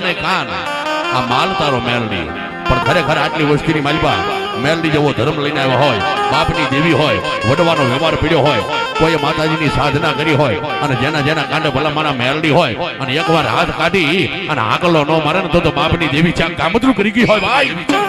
ને કાન આ માલ તારો મેલડી પણ ખરેખર આટલી વસ્તીની માલિકા મેલડી જેવો ધર્મ લઈને આવ્યા હોય બાપની દેવી હોય વડવાનો વ્યવહાર પીડ્યો હોય કોઈ માતાજીની સાધના કરી હોય અને જેના જેના કાંડે ભલા મારા મેલડી હોય અને એકવાર હાથ કાઢી અને આકલો ન મારે ને તો બાપની દેવી ચાક કામતરું કરી ગઈ હોય ભાઈ